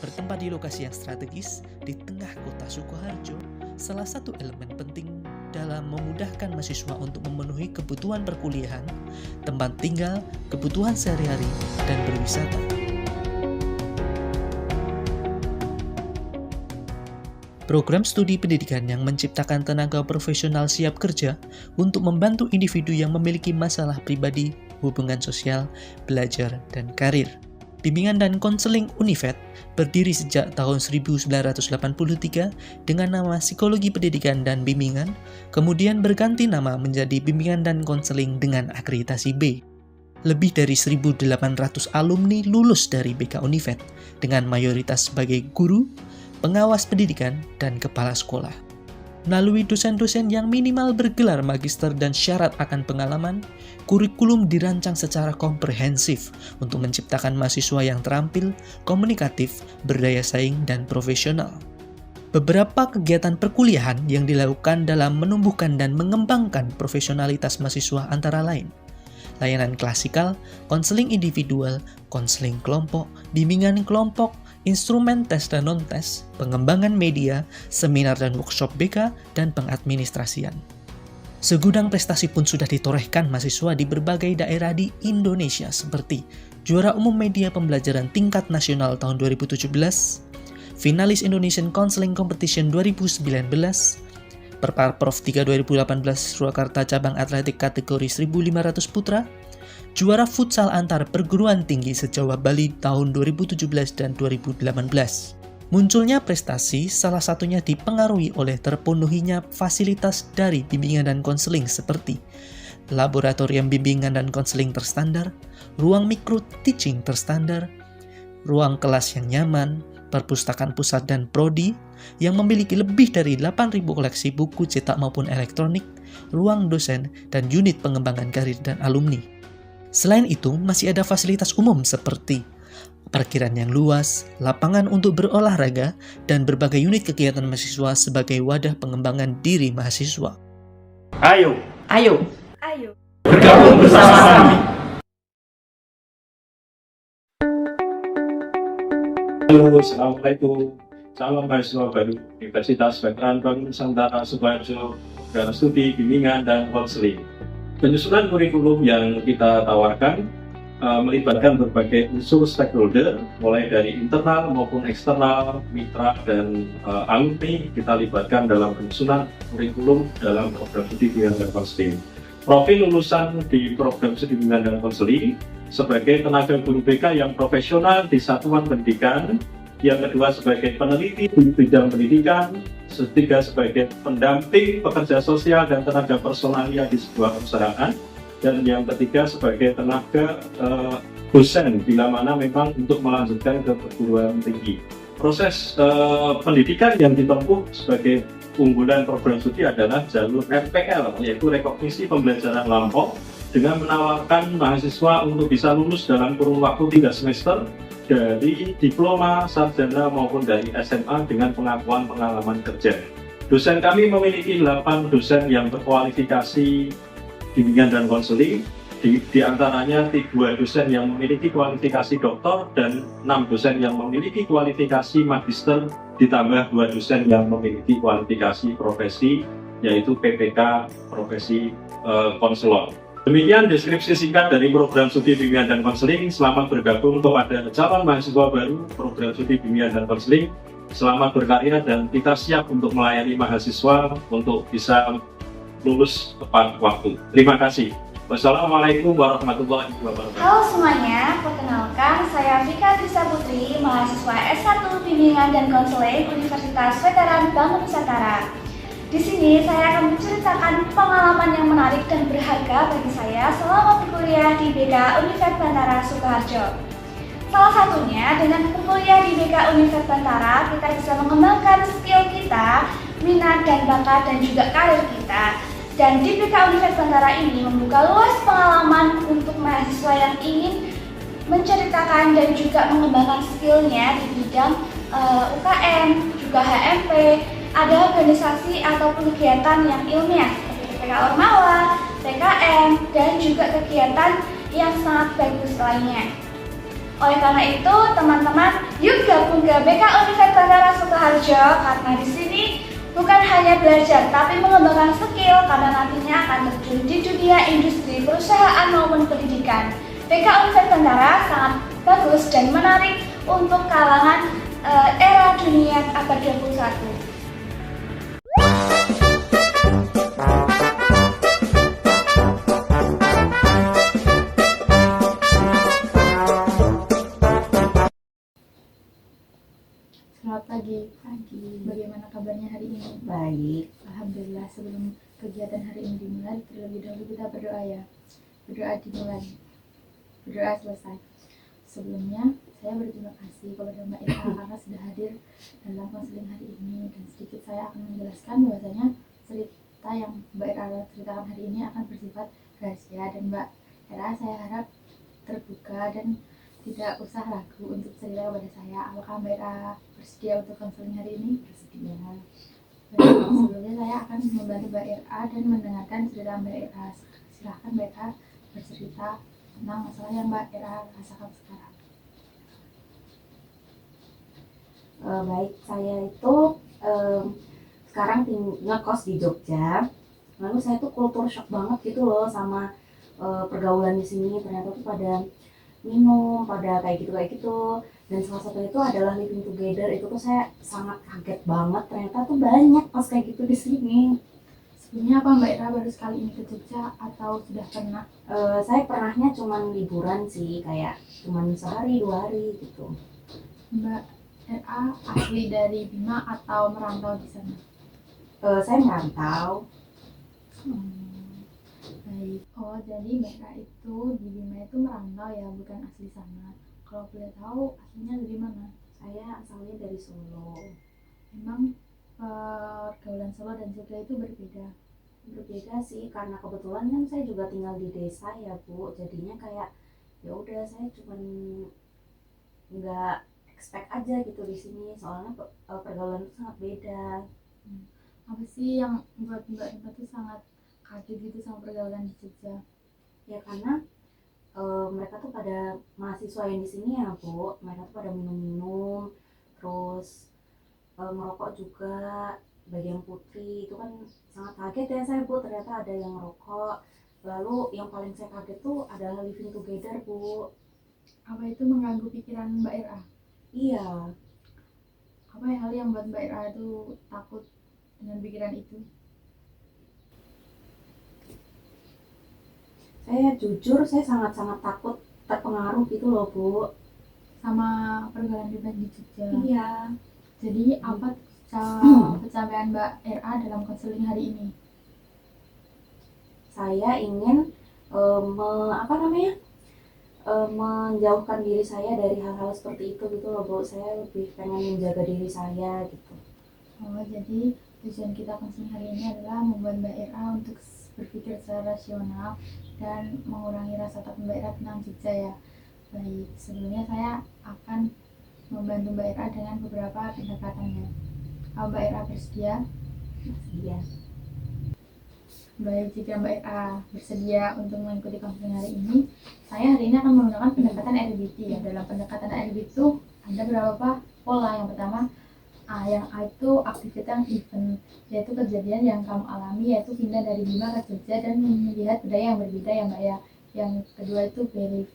Bertempat di lokasi yang strategis di tengah kota Sukoharjo, salah satu elemen penting dalam memudahkan mahasiswa untuk memenuhi kebutuhan perkuliahan, tempat tinggal, kebutuhan sehari-hari, dan berwisata. Program studi pendidikan yang menciptakan tenaga profesional siap kerja untuk membantu individu yang memiliki masalah pribadi, hubungan sosial, belajar, dan karir. Bimbingan dan Konseling Univet berdiri sejak tahun 1983 dengan nama Psikologi Pendidikan dan Bimbingan, kemudian berganti nama menjadi Bimbingan dan Konseling dengan akreditasi B. Lebih dari 1.800 alumni lulus dari BK Univet dengan mayoritas sebagai guru, pengawas pendidikan, dan kepala sekolah. Melalui dosen-dosen yang minimal bergelar magister dan syarat akan pengalaman, kurikulum dirancang secara komprehensif untuk menciptakan mahasiswa yang terampil, komunikatif, berdaya saing, dan profesional. Beberapa kegiatan perkuliahan yang dilakukan dalam menumbuhkan dan mengembangkan profesionalitas mahasiswa antara lain: layanan klasikal, konseling individual, konseling kelompok, bimbingan kelompok, instrumen tes dan non-tes, pengembangan media, seminar dan workshop BK, dan pengadministrasian. Segudang prestasi pun sudah ditorehkan mahasiswa di berbagai daerah di Indonesia seperti juara umum media pembelajaran tingkat nasional tahun 2017, finalis Indonesian Counseling Competition 2019, Perparprov 3 2018 Surakarta cabang atletik kategori 1.500 putra, juara futsal antar perguruan tinggi se-Jawa Bali tahun 2017 dan 2018. Munculnya prestasi salah satunya dipengaruhi oleh terpenuhinya fasilitas dari bimbingan dan konseling seperti laboratorium bimbingan dan konseling terstandar, ruang mikro teaching terstandar, ruang kelas yang nyaman, perpustakaan pusat dan prodi yang memiliki lebih dari 8.000 koleksi buku cetak maupun elektronik, ruang dosen, dan unit pengembangan karir dan alumni. Selain itu, masih ada fasilitas umum seperti parkiran yang luas, lapangan untuk berolahraga, dan berbagai unit kegiatan mahasiswa sebagai wadah pengembangan diri mahasiswa. Ayo Bergabung bersama kami. Halo, Assalamualaikum. Salam mahasiswa baru Universitas Veteran Bank Nusantara Sukoharjo, program studi bimbingan dan konseling. Penyusunan kurikulum yang kita tawarkan melibatkan berbagai unsur stakeholder, mulai dari internal maupun eksternal, mitra dan alumni kita libatkan dalam penyusunan kurikulum dalam program studi bimbingan dan konseling. Profil lulusan di program studi bimbingan dan konseling sebagai tenaga guru BK yang profesional di satuan pendidikan, yang kedua sebagai peneliti di bidang pendidikan, ketiga sebagai pendamping pekerja sosial dan tenaga personalia di sebuah perusahaan, dan yang ketiga sebagai tenaga dosen bila mana memang untuk melanjutkan ke perguruan tinggi. Proses pendidikan yang ditempuh sebagai unggulan program studi adalah jalur RPL, yaitu rekognisi pembelajaran lampau, dengan menawarkan mahasiswa untuk bisa lulus dalam kurun waktu 3 semester dari diploma, sarjana maupun dari SMA dengan pengakuan pengalaman kerja. Dosen kami memiliki 8 dosen yang berkualifikasi bimbingan dan konseling, di antaranya 2 dosen yang memiliki kualifikasi doktor dan 6 dosen yang memiliki kualifikasi magister, ditambah 2 dosen yang memiliki kualifikasi profesi, yaitu PPK profesi konselor. Demikian deskripsi singkat dari program studi bimbingan dan konseling. Selamat bergabung kepada calon mahasiswa baru program studi bimbingan dan konseling. Selamat berkarya dan kita siap untuk melayani mahasiswa untuk bisa lulus tepat waktu. Terima kasih. Wassalamualaikum warahmatullahi wabarakatuh. Halo semuanya, perkenalkan saya Vika Trisa Putri, mahasiswa S1 Bimbingan dan Konseling Universitas Veteran Bank Nusantara. Di sini saya akan menceritakan pengalaman yang menarik dan berharga bagi saya selama berkuliah di BK Univet Bantara Sukoharjo. Salah satunya dengan berkuliah di BK Univet Bantara, kita bisa mengembangkan skill kita, minat dan bakat dan juga karir kita. Dan di BK Univet Bantara ini membuka luas pengalaman untuk mahasiswa yang ingin menceritakan dan juga mengembangkan skillnya di bidang UKM, juga HMP, ada organisasi ataupun kegiatan yang ilmiah seperti PK Ormawa, PKM, dan juga kegiatan yang sangat bagus lainnya. Oleh karena itu, teman-teman, yuk gabung ke BK Universitas Bandara Sukoharjo karena di sini bukan hanya belajar, tapi mengembangkan skill karena nantinya akan terjun di dunia industri, perusahaan maupun pendidikan. BK Universitas Bandara sangat bagus dan menarik untuk kalangan era dunia abad 21. Selamat pagi. Bagaimana kabarnya hari ini? Baik. Alhamdulillah. Sebelum kegiatan hari ini dimulai, terlebih dahulu kita berdoa ya. Berdoa dimulai. Berdoa selesai. Sebelumnya, saya berterima kasih kepada Mbak Ira karena sudah hadir dalam konseling hari ini, dan sedikit saya akan menjelaskan bahwasanya cerita yang Mbak Ira ceritakan hari ini akan bersifat rahasia, dan Mbak Ira saya harap terbuka dan tidak usah ragu untuk cerita kepada saya. Apakah Mbak Ira bersedia untuk konseling hari ini? Bersedia. Sebelumnya saya akan membantu Mbak Ira dan mendengarkan cerita Mbak Ira. Silahkan Mbak Ira bercerita tentang masalah yang Mbak Ira rasakan sekarang. Baik, saya itu sekarang ngekos di Jogja. Lalu saya tuh kultur shock banget gitu loh sama pergaulan di sini. Ternyata tuh pada minum, pada kayak gitu. Dan salah satu itu adalah living together. Itu tuh saya sangat kaget banget. Ternyata tuh banyak pas kayak gitu di sini. Sebelumnya apa Mbak Ira baru sekali ini ke Jogja atau sudah pernah? Saya pernahnya cuman liburan sih, kayak cuman sehari 2 hari gitu. Mbak Ira asli dari Bima atau merantau di sana? Saya merantau. Baik. Oh, jadi Mbak Ira itu di Bima itu merantau ya, bukan asli sana. Kalau boleh tahu aslinya dari mana? Saya asalnya dari Solo. Memang pergaulan Solo dan Jogja itu Berbeda sih, karena kebetulan kan saya juga tinggal di desa ya Bu, jadinya kayak ya udah saya cuman nggak expect aja gitu di sini, soalnya pergaulan itu sangat beda. Apa sih yang membuat Mbak Ira tuh sangat kaget gitu sama pergaulan di Jogja? Ya karena mereka tuh pada mahasiswa yang di sini ya Bu, mereka tuh pada minum-minum, terus merokok juga. Bagian putri itu kan sangat kaget ya saya Bu, ternyata ada yang ngerokok. Lalu yang paling saya kaget tuh adalah living together Bu. Apa itu mengganggu pikiran Mbak Ira? Iya, Apa hal yang membuat Mbak Ira itu takut dengan pikiran itu? saya jujur saya sangat-sangat takut terpengaruh gitu loh Bu. Sama pergaulan bebas di Jogja. Iya. Jadi apa pencapaian Mbak Ira dalam konseling hari ini? Saya ingin menjauhkan diri saya dari hal-hal seperti itu gitu loh Bu. Saya lebih pengen menjaga diri saya gitu. Oh, jadi tujuan kita konseling hari ini adalah membuat Mbak Ira untuk berpikir secara rasional dan mengurangi rasa takut Mbak Ira tentang Jogja ya. Baik, sebelumnya saya akan membantu Mbak Ira dengan beberapa pendekatannya. Kalau Mbak Ira bersedia? Iya. Baik, jika Mbak Ira bersedia untuk mengikuti konseling hari ini, saya hari ini akan menggunakan pendekatan RBT ya. Dalam pendekatan RBT itu ada beberapa pola. Yang pertama, yang A itu aktivitas event, yaitu kejadian yang kamu alami, yaitu pindah dari Bima ke Jogja dan melihat budaya yang berbeda ya Mbak ya. Yang kedua itu belief.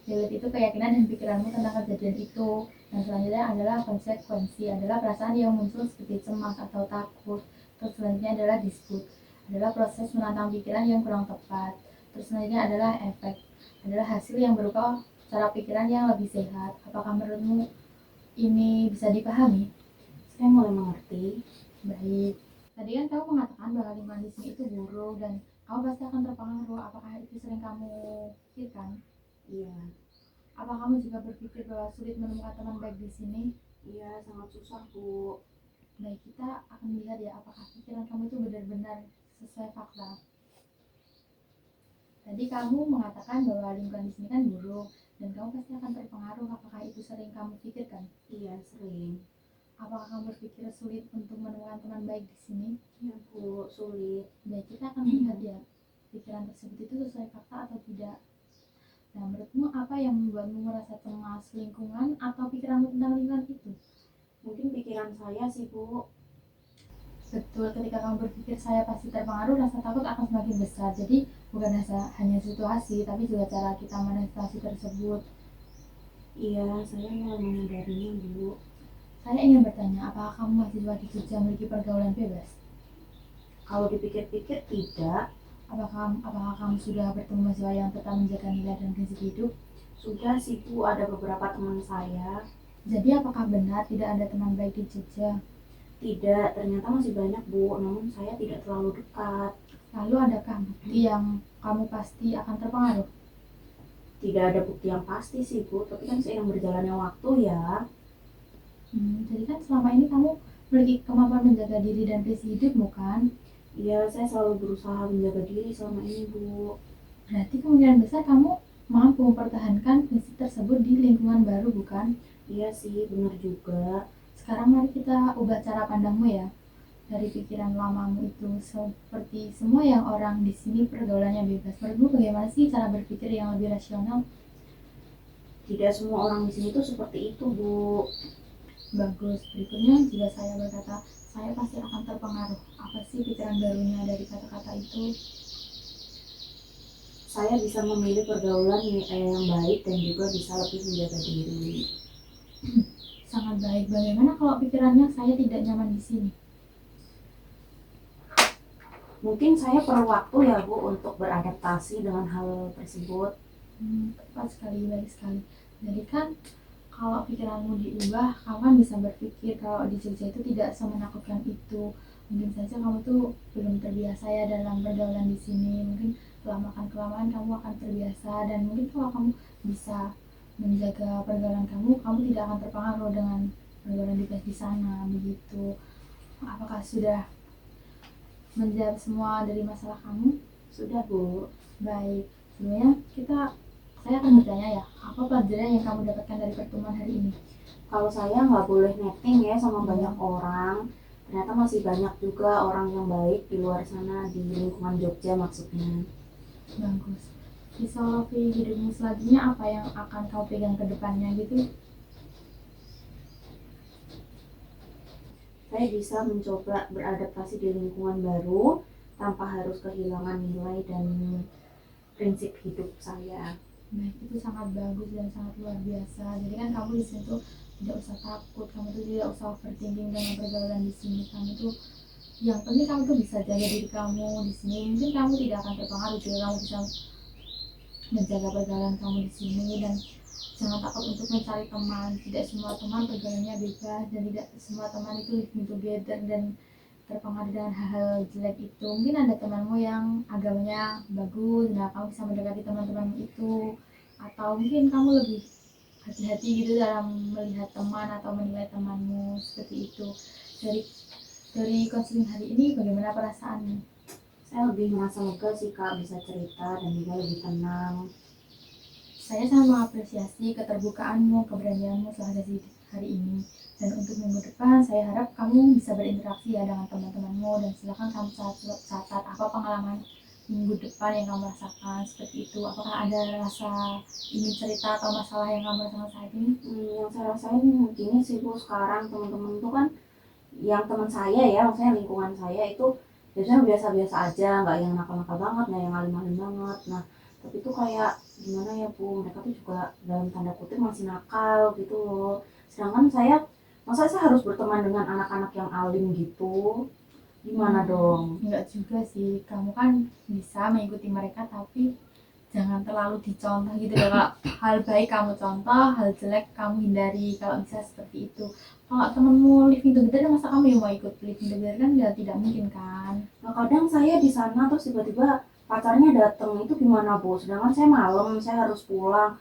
Belief itu keyakinan dan pikiranmu tentang kejadian itu. Dan selanjutnya adalah konsekuensi, adalah perasaan yang muncul seperti cemas atau takut. Terus selanjutnya adalah dispute, adalah proses menantang pikiran yang kurang tepat. Terus selanjutnya adalah efek, adalah hasil yang berupa cara pikiran yang lebih sehat. Apakah menurutmu ini bisa dipahami? Saya mulai mengerti. Baik. Tadi kan kamu mengatakan bahwa lingkungan di sini itu buruk dan kamu pasti akan terpengaruh. Apakah itu sering kamu pikirkan? Iya. Apa kamu juga berpikir bahwa sulit menemukan teman baik di sini? Iya, sangat susah Bu. Baik, kita akan lihat ya apakah pikiran kamu itu benar-benar sesuai fakta. Tadi kamu mengatakan bahwa lingkungan di sini kan buruk dan kamu pasti akan terpengaruh. Apakah itu sering kamu pikirkan? Iya, sering. Apakah kamu berpikir sulit untuk menemukan teman baik di sini? Iya Bu, sulit. Baik, kita akan lihat ya pikiran tersebut itu sesuai fakta atau tidak. Nah, menurutmu apa yang membuatmu merasa cemas lingkungan atau pikiranmu tentang lingkungan itu? Mungkin pikiran saya sih Bu. Betul, ketika kamu berpikir saya pasti terpengaruh, rasa takut akan semakin besar. Jadi bukan hanya situasi, tapi juga cara kita menantisipasi tersebut. Iya, saya mulai menyadarinya Bu. Saya ingin bertanya, apakah kamu mahasiswa di Jogja memiliki pergaulan bebas? Kalau dipikir-pikir tidak. Apakah kamu sudah bertemu mahasiswa yang tetap menjaga nilai dan prinsip hidup? Sudah sih Bu, ada beberapa teman saya. Jadi apakah benar tidak ada teman baik di Jogja? Tidak, ternyata masih banyak Bu, namun saya tidak terlalu dekat. Lalu adakah bukti yang kamu pasti akan terpengaruh? Tidak ada bukti yang pasti sih Bu, tapi kan seiring berjalannya waktu ya. Jadi kan selama ini kamu memiliki kemampuan menjaga diri dan prinsip hidupmu kan? Iya, saya selalu berusaha menjaga diri selama ini Bu. Berarti kemungkinan besar kamu mampu mempertahankan prinsip tersebut di lingkungan baru, bukan? Iya sih, benar juga. Sekarang mari kita ubah cara pandangmu ya. Dari pikiran lamamu itu, seperti semua yang orang di sini pergaulannya bebas. Menurutmu bagaimana sih cara berpikir yang lebih rasional? Tidak semua orang di sini tuh seperti itu Bu. Bagus. Berikutnya, jika saya berkata, saya pasti akan terpengaruh. Apa sih pikiran barunya dari kata-kata itu? Saya bisa memilih pergaulan yang baik dan juga bisa lebih menjaga diri. Sangat baik. Bagaimana kalau pikirannya saya tidak nyaman di sini? Mungkin saya perlu waktu ya Bu untuk beradaptasi dengan hal tersebut. Tepat sekali, baik sekali. Jadi kan kalau pikiranmu diubah, kamu kan bisa berpikir kalau di Jogja itu tidak semenakutkan itu. Mungkin saja kamu tuh belum terbiasa ya dalam pergaulan di sini. Mungkin kelamaan kamu akan terbiasa, dan mungkin kalau kamu bisa menjaga pergaulan kamu, kamu tidak akan terpengaruh dengan pergaulan bebas di sana. Begitu. Apakah sudah menjawab semua dari masalah kamu? Sudah Bu. Baik. Sebenarnya saya akan bertanya ya, apa pelajaran yang kamu dapatkan dari pertemuan hari ini? Kalau saya nggak boleh netting ya sama banyak orang. Ternyata masih banyak juga orang yang baik di luar sana, di lingkungan Jogja maksudnya. Bagus. Filosofi hidupmu selanjutnya apa yang akan kau pegang ke depannya gitu? Saya bisa mencoba beradaptasi di lingkungan baru tanpa harus kehilangan nilai dan prinsip hidup saya. Baik, itu sangat bagus dan sangat luar biasa. Jadi kan kamu di sini tuh tidak usah takut, kamu tuh tidak usah overthinking dengan pergaulan di sini. Kamu tuh yang penting kamu tuh bisa jaga diri kamu di sini. Mungkin kamu tidak akan terpengaruh jika kamu bisa menjaga pergaulan kamu di sini, dan jangan takut untuk mencari teman. Tidak semua teman pergaulannya bebas, dan tidak semua teman itu living together dan terpengaruh dengan hal-hal jelek itu. Mungkin ada temanmu yang agamanya bagus, nah kamu bisa mendekati teman-temanmu itu, atau mungkin kamu lebih hati-hati gitu dalam melihat teman atau menilai temanmu seperti itu. Dari konseling hari ini, bagaimana perasaanmu? Saya lebih merasa lega sih Kak, bisa cerita dan juga lebih tenang. Saya sangat mengapresiasi keterbukaanmu, keberanianmu selama sesi hari ini. Dan untuk minggu depan, saya harap kamu bisa berinteraksi ya dengan teman-temanmu, dan silakan kamu catat apa pengalaman minggu depan yang kamu rasakan seperti itu. Apakah ada rasa ingin cerita atau masalah yang kamu rasakan saat ini? Yang saya rasain gini sih Bu, sekarang teman-teman itu kan, yang teman saya ya, maksudnya lingkungan saya itu biasanya biasa-biasa aja, nggak yang nakal-nakal banget, nggak yang alim-alim banget. Nah, tapi itu kayak gimana ya Bu, mereka tuh juga dalam tanda kutip masih nakal gitu loh. Sedangkan masa saya harus berteman dengan anak-anak yang alim gitu? Gimana dong? Enggak juga sih, kamu kan bisa mengikuti mereka, tapi jangan terlalu dicontoh gitu loh Kak. Hal baik kamu contoh, hal jelek kamu hindari kalau bisa seperti itu. Kalau temenmu living together, masa kamu yang mau ikut living together? Kan ya tidak mungkin kan. Nah, kadang saya di sana terus tiba-tiba pacarnya datang, itu gimana Bu? Sedangkan saya malam, saya harus pulang.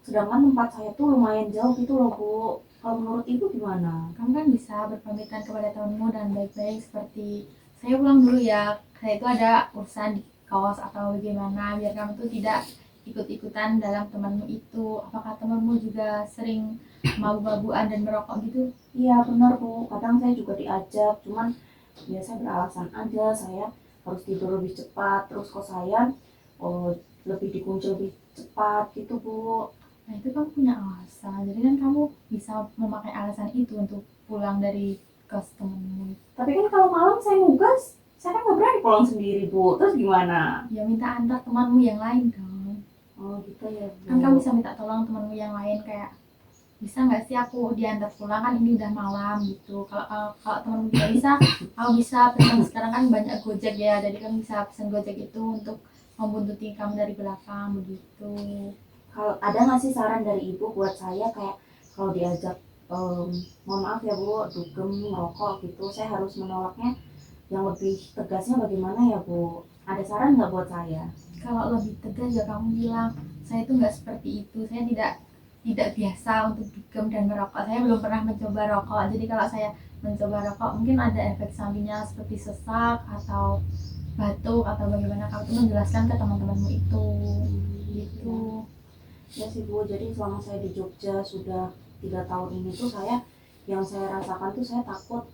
Sedangkan tempat saya tuh lumayan jauh gitu loh Bu. Kalau menurut Ibu gimana? Kamu kan bisa berpamitan kepada temanmu dan baik-baik, seperti saya pulang dulu ya, saya itu ada urusan di kos atau bagaimana, biar kamu tuh tidak ikut-ikutan dalam temanmu itu. Apakah temanmu juga sering mabuk-mabukan dan merokok gitu? Iya benar Bu, kadang saya juga diajak, cuman biasa beralasan aja, saya harus tidur lebih cepat, terus kok saya lebih dikunci lebih cepat gitu Bu. Nah itu kamu punya alasan, jadi kan kamu bisa memakai alasan itu untuk pulang dari kos temenmu. Tapi kan kalau malam saya nugas, saya kan nggak berani pulang sendiri Bu. Terus gimana? Ya minta antar temanmu yang lain dong. Oh gitu ya Bu. Kan kamu bisa minta tolong temanmu yang lain kayak, bisa nggak sih aku diantar pulang, kan ini udah malam gitu. Kalau temanmu tidak bisa, aku bisa pesan. Sekarang kan banyak Gojek ya, jadi kamu bisa pesan Gojek itu untuk membuntuti kamu dari belakang begitu. Kalau ada nggak sih saran dari Ibu buat saya kayak kalau diajak, mohon maaf ya Bu, dugem ngerokok gitu, saya harus menolaknya yang lebih tegasnya bagaimana ya Bu? Ada saran nggak buat saya? Kalau lebih tegas ya kamu bilang, saya itu nggak seperti itu, saya tidak biasa untuk dugem dan merokok, saya belum pernah mencoba rokok. Jadi kalau saya mencoba rokok mungkin ada efek sampingnya seperti sesak atau batuk atau bagaimana, kamu tuh menjelaskan ke teman-temanmu itu gitu. Ya sih Bu, jadi selama saya di Jogja sudah 3 tahun ini tuh yang saya rasakan tuh saya takut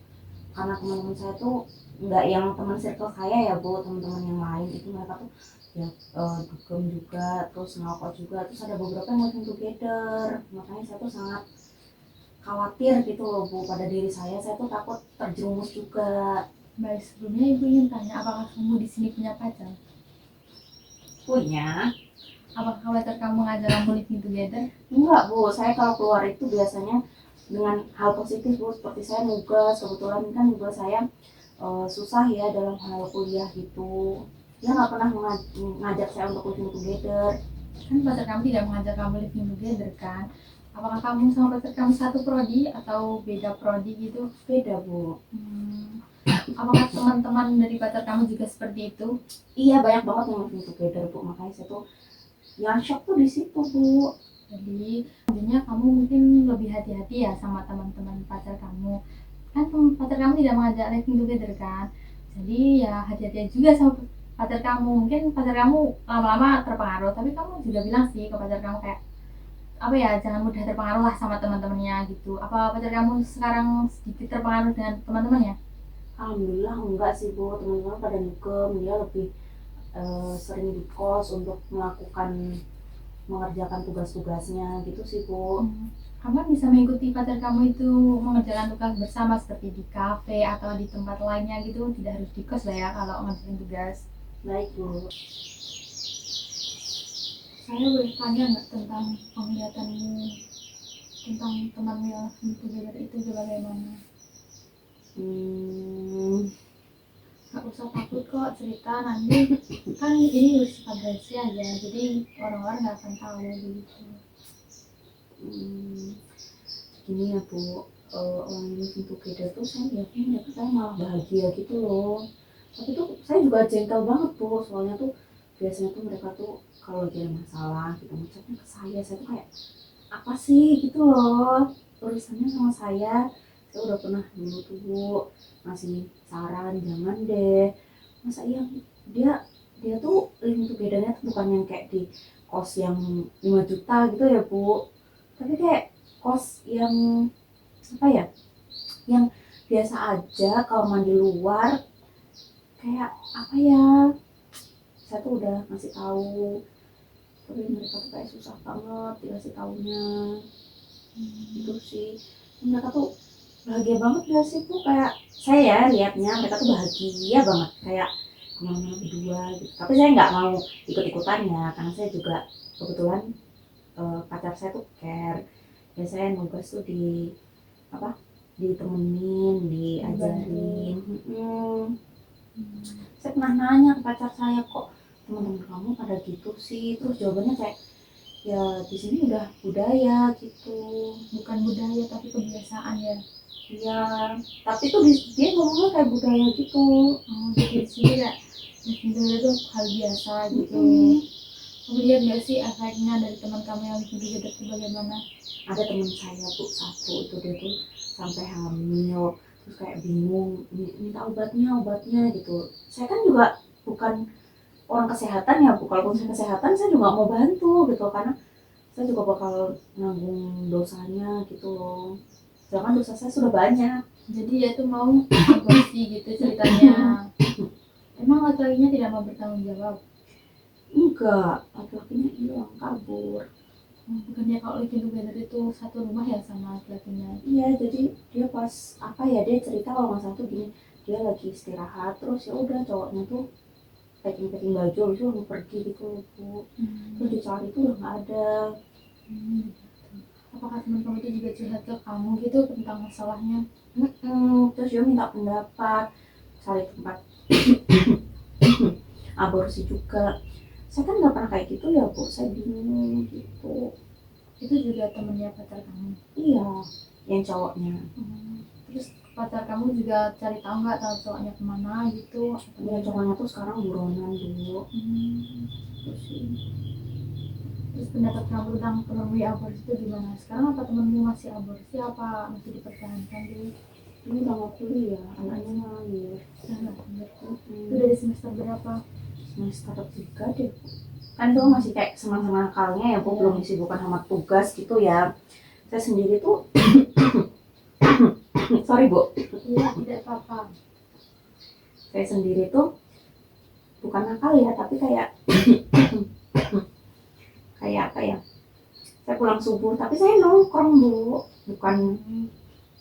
karena teman-teman saya tuh nggak yang teman circle saya ya Bu, teman-teman yang lain itu mereka tuh ya dugem juga, terus ngerokok juga, terus ada beberapa yang living together, makanya saya tuh sangat khawatir gitu loh Bu pada diri saya tuh takut terjerumus juga. Baik, sebelumnya ibu ingin tanya, apakah kamu di sini punya pacar? Punya? Apakah pacar kamu ngajak kamu living together? Enggak Bu, saya kalau keluar itu biasanya dengan hal positif Bu, seperti saya nugas, kebetulan kan juga saya susah ya dalam hal kuliah gitu. Dia nggak pernah ngajak saya untuk living together. Kan pacar kamu tidak mengajak kamu living together kan? Apakah kamu sama pacar kamu satu prodi atau beda prodi gitu? Beda Bu. Apakah teman-teman dari pacar kamu juga seperti itu? Iya, banyak banget yang living together Bu, makanya saya tuh yang shock tuh di situ Bu. Jadi intinya kamu mungkin lebih hati-hati ya sama teman-teman pacar kamu. Kan pacar kamu tidak mengajak living together kan? Jadi ya hati-hati juga sama pacar kamu. Mungkin pacar kamu lama-lama terpengaruh, tapi kamu juga bilang sih ke pacar kamu kayak apa ya, jangan mudah terpengaruh lah sama teman-temannya gitu. Apa pacar kamu sekarang sedikit terpengaruh dengan teman-temannya? Alhamdulillah enggak sih Bu, teman-teman pada dugem, dia lebih sering di kos untuk mengerjakan tugas-tugasnya gitu sih Bu. Kamu bisa mengikuti pacar kamu itu mengerjakan tugas bersama seperti di kafe atau di tempat lainnya gitu, tidak harus di kos lah ya kalau ngerjain tugas. Baik Bu. Saya boleh tanya nggak tentang penglihatanmu tentang temanmu yang together itu bagaimana? Gak usah takut kok cerita, nanti kan ini bersifat rahasia ya, jadi orang-orang nggak akan tahu begitu. Gini ya Bu, orang yang living together tuh saya lihatnya mereka saya malah bahagia gitu loh. Tapi tuh saya juga jengkel banget Bu, soalnya tuh biasanya tuh mereka tuh kalau lagi ada masalah gitu ngucapnya ke saya tuh kayak apa sih gitu loh urusannya sama saya udah pernah dulu tuh Bu ngasih saran jangan deh, masa iya dia tuh living togethernya tuh bukan yang kayak di kos yang 5 juta gitu ya Bu, tapi kayak kos yang apa ya, yang biasa aja, kalau mandi luar kayak apa ya, saya tuh udah ngasih tahu tapi mereka tuh kayak susah banget dikasih taunya. Gitu sih, mereka tuh bahagia banget gak sih tuh, kayak saya ya liatnya mereka tuh bahagia banget kayak kemana-mana berdua gitu. Tapi saya nggak mau ikut-ikutan ya, karena saya juga kebetulan pacar saya tuh care ya, saya nugas tuh ditemenin, diajarin. Saya pernah nanya ke pacar saya, kok teman-teman kamu pada gitu sih, terus jawabannya kayak ya di sini udah budaya gitu. Bukan budaya tapi kebiasaan ya. Iya, tapi tuh dia ngomongnya kayak budaya gitu. Jadi sini kayak itu hal biasa gitu. Kamu lihat nggak sih efeknya dari teman kamu yang bikin itu bagaimana? Ada teman saya Bu satu itu, dia tuh sampai hamil, terus kayak bingung minta obatnya gitu. Saya kan juga bukan orang kesehatan ya Bu, kalaupun saya kesehatan saya juga mau bantu gitu, karena saya juga bakal nanggung dosanya gitu loh, sedangkan dosa saya sudah banyak. Jadi dia tuh mau aborsi gitu ceritanya. Emang laki-lakinya tidak mau bertanggung jawab? Enggak, laki-lakinya hilang, kabur. Bukannya kalau living together itu satu rumah ya sama laki-lakinya? Iya, jadi dia pas apa ya, dia cerita kalau nggak salah tuh gini, dia lagi istirahat terus ya udah cowoknya tuh packing baju habis itu langsung pergi gitu loh, Bu. Terus dicari tuh udah nggak ada. Apakah teman kamu itu juga curhat ke kamu gitu tentang masalahnya? Terus dia minta pendapat, cari tempat aborsi juga. Saya kan nggak pernah kayak gitu ya, Bu, saya bingung gitu. Itu juga temennya pacar kamu? Iya, yang cowoknya. Terus pacar kamu juga cari tahu nggak tahu cowoknya kemana gitu? Ya cowoknya tuh sekarang buronan dulu. Terus sih. Terus pendapat kamu tentang penemui aborsi itu gimana? Sekarang apa temenmu masih aborsi apa masih dipertahankan dulu? Ini udah nggak kuliah, anaknya lahir. Itu dari semester berapa? Semester 3 deh. Kan itu masih kayak senang-senang nakalnya ya, Bu, belum disibukkan sama tugas gitu ya. Saya sendiri tuh sorry, Bu. Iya, tidak apa-apa. Saya sendiri tuh bukan nakal ya, tapi kayak kayak apa ya? Saya pulang subuh, tapi saya nongkrong, Bu. Bukan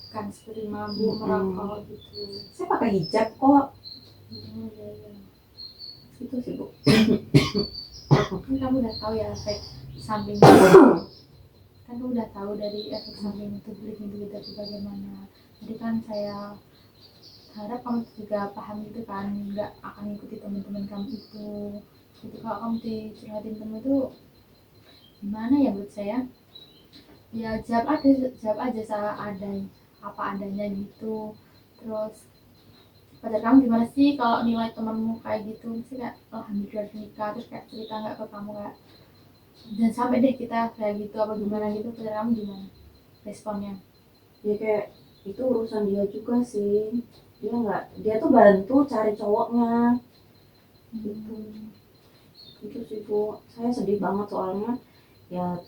Kan seperti mabuk merokok gitu. saya pakai hijab kok. Iya. Itu sih, Bu. Kan kamu udah tahu ya efek sampingnya. Kan kamu udah tahu dari efek samping itu living together itu bagaimana. Jadi kan saya harap kamu juga paham gitu kan, nggak akan ikuti teman-teman kamu itu. Gitu kalau kamu dicurhatin temen itu gimana ya buat saya? Ya jawab aja salah ada apa adanya gitu. Terus pacar kamu gimana sih kalau nilai temanmu kayak gitu sih, kayak alhamdulillah nikah, terus kayak cerita nggak ke kamu kayak dan sampai deh kita kayak gitu apa gimana gitu, pacar kamu gimana responnya? Ya kayak itu urusan dia juga sih. Dia tuh bantu cari cowoknya gitu. Itu sih, Bu. Saya sedih banget soalnya ya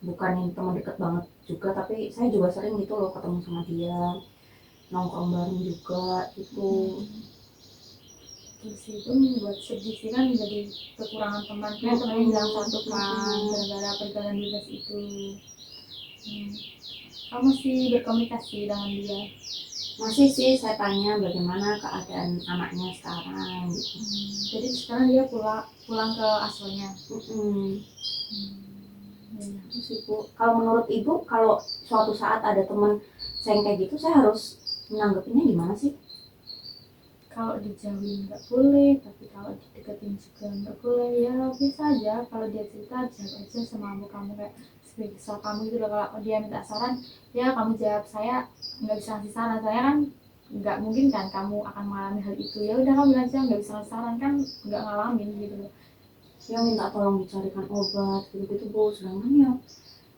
bukan yang teman dekat banget juga, tapi saya juga sering gitu loh ketemu sama dia, nongkrong bareng juga gitu. Terus itu membuat sedih sih kan, jadi kekurangan teman kan, temannya hilang satu kan gara-gara perjalanan bebas itu. Kamu masih berkomunikasi dengan dia? Masih sih, saya tanya bagaimana keadaan anaknya sekarang gitu. Jadi sekarang dia pulang ke asalnya. Itu sih, Bu. Kalau menurut Ibu, kalau suatu saat ada teman saya yang kayak gitu, saya harus menanggapinya gimana sih? Kalau dijauhin nggak boleh, tapi kalau dideketin juga nggak boleh. Ya biasa aja, kalau dia cerita jawab aja sama kamu kayak sebagai kesal kamu gitu loh. Kalau dia minta saran ya kamu jawab, saya nggak bisa ngasih saran, saya kan nggak mungkin kan kamu akan mengalami hal itu. Ya udah kamu bilang aja nggak bisa ngasih saran, kan nggak ngalamin gitu loh. Dia minta tolong dicarikan obat gitu-gitu, Bu. Sedangkan ya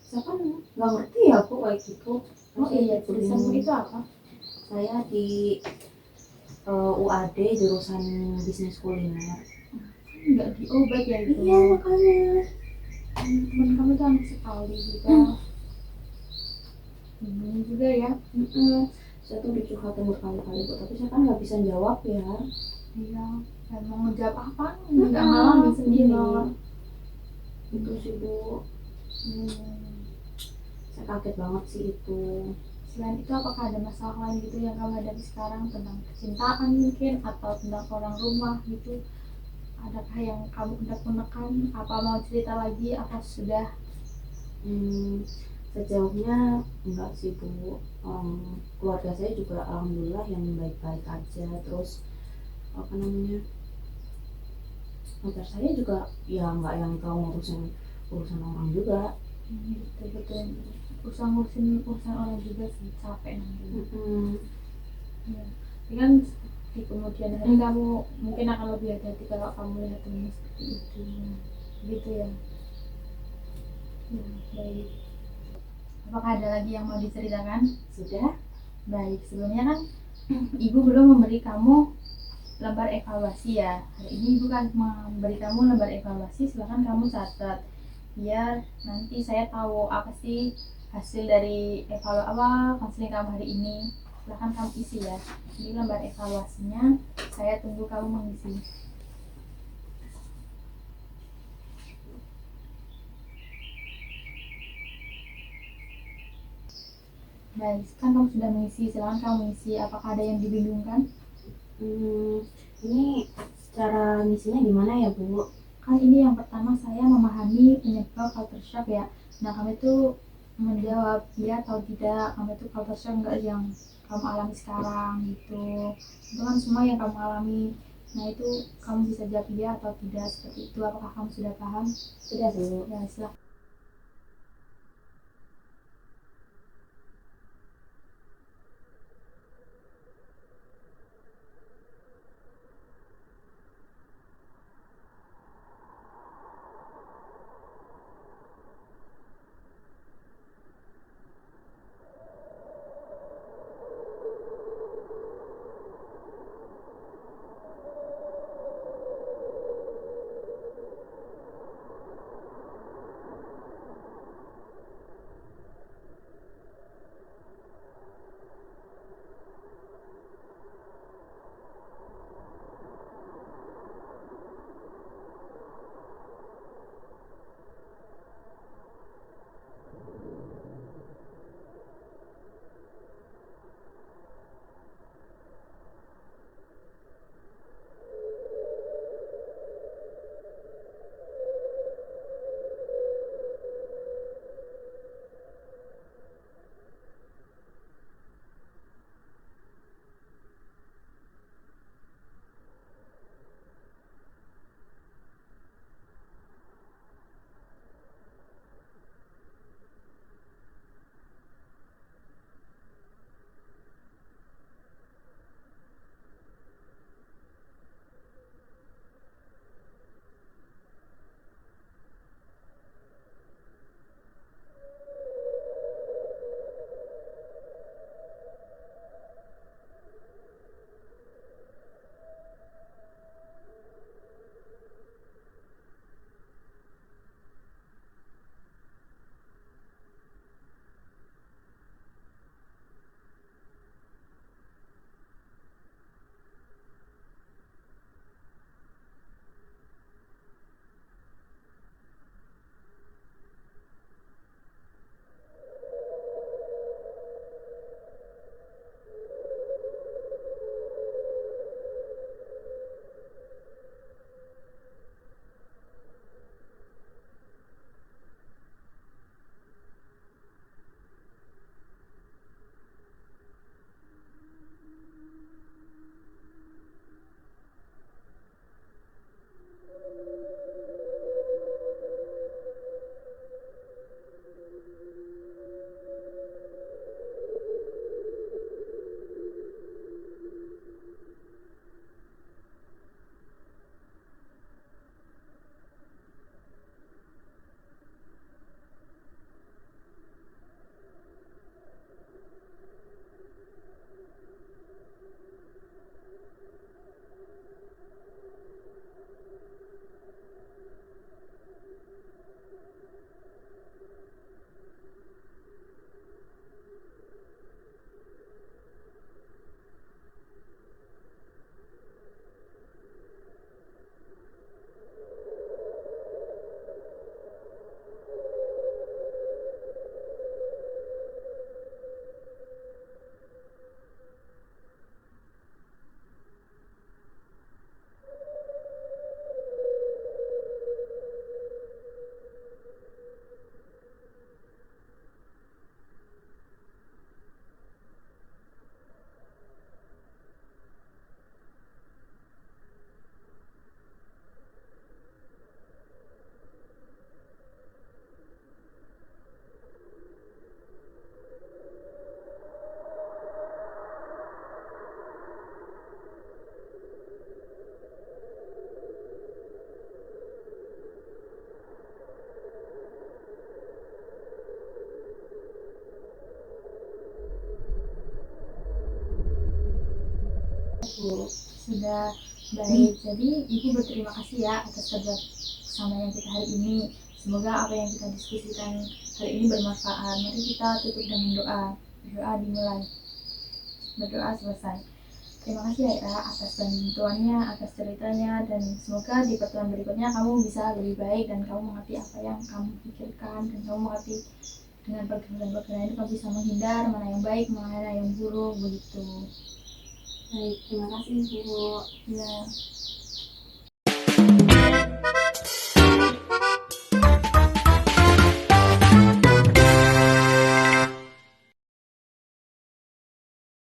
saya kan nggak ngerti ya, Bu, kayak gitu. Oh iya, tulisanmu itu apa? Saya di UAD jurusan bisnis kuliner. Nggak diobat ya itu? Iya, makanya teman kamu tuh aneh sekali juga. Ini juga ya. Saya tuh dicurhatin berkali-kali, Bu, tapi saya kan nggak bisa jawab ya. Iya, dan mau ngejawab apa? Nggak ngalamin sendiri. Itu sih, Bu. Saya kaget banget sih itu. Selain itu apakah ada masalah lain gitu yang kamu hadapi sekarang tentang percintaan mungkin atau tentang orang rumah gitu? Adakah yang kamu unek-unekan? Apa mau cerita lagi? Apa sudah? Sejauhnya enggak sih, Bu. Keluarga saya juga alhamdulillah yang baik-baik aja. Terus apa namanya, pacar saya juga ya nggak yang tahu ngurusin urusan orang juga. Betul-betul ngurusin urusan orang juga sih, capek nanti. Ya. Tapi kan di kemudian hari kamu mungkin akan lebih hati-hati kalau kamu lihat temanmu seperti itu, gitu ya. Ya, baik. Apakah ada lagi yang mau diceritakan? Sudah. Baik, sebelumnya kan Ibu belum memberi kamu lembar evaluasi ya. Hari ini Ibu kan memberi kamu lembar evaluasi, silakan kamu catat biar nanti saya tahu apa sih hasil dari konseling kamu hari ini. Silakan kamu isi ya. Jadi lembar evaluasinya saya tunggu kamu mengisi. Baik, kan kamu sudah mengisi, silakan kamu mengisi. Apakah ada yang dibingungkan? Ini cara ngisinya gimana ya Bu? Kan ini yang pertama saya memahami penyebab culture shock ya. Nah kamu itu menjawab ya atau tidak, kamu itu culture shock enggak yang kamu alami sekarang gitu. Itu kan semua yang kamu alami. Nah itu kamu bisa jawab iya atau tidak seperti itu. Apakah kamu sudah paham? Sudah Bu. Ya silakan. Bu. Sudah baik. Jadi Ibu berterima kasih ya atas kerjasama yang kita hari ini. Semoga apa yang kita diskusikan hari ini bermanfaat. Mari kita tutup dengan doa. Doa dimulai. Berdoa selesai. Terima kasih ya Ira atas bantuannya, atas ceritanya, dan semoga di pertemuan berikutnya kamu bisa lebih baik dan kamu mengerti apa yang kamu pikirkan dan kamu mengerti dengan pergaulan-pergaulan itu kamu bisa menghindar mana yang baik, mana yang buruk begitu. Baik, terima kasih Bu. Ya.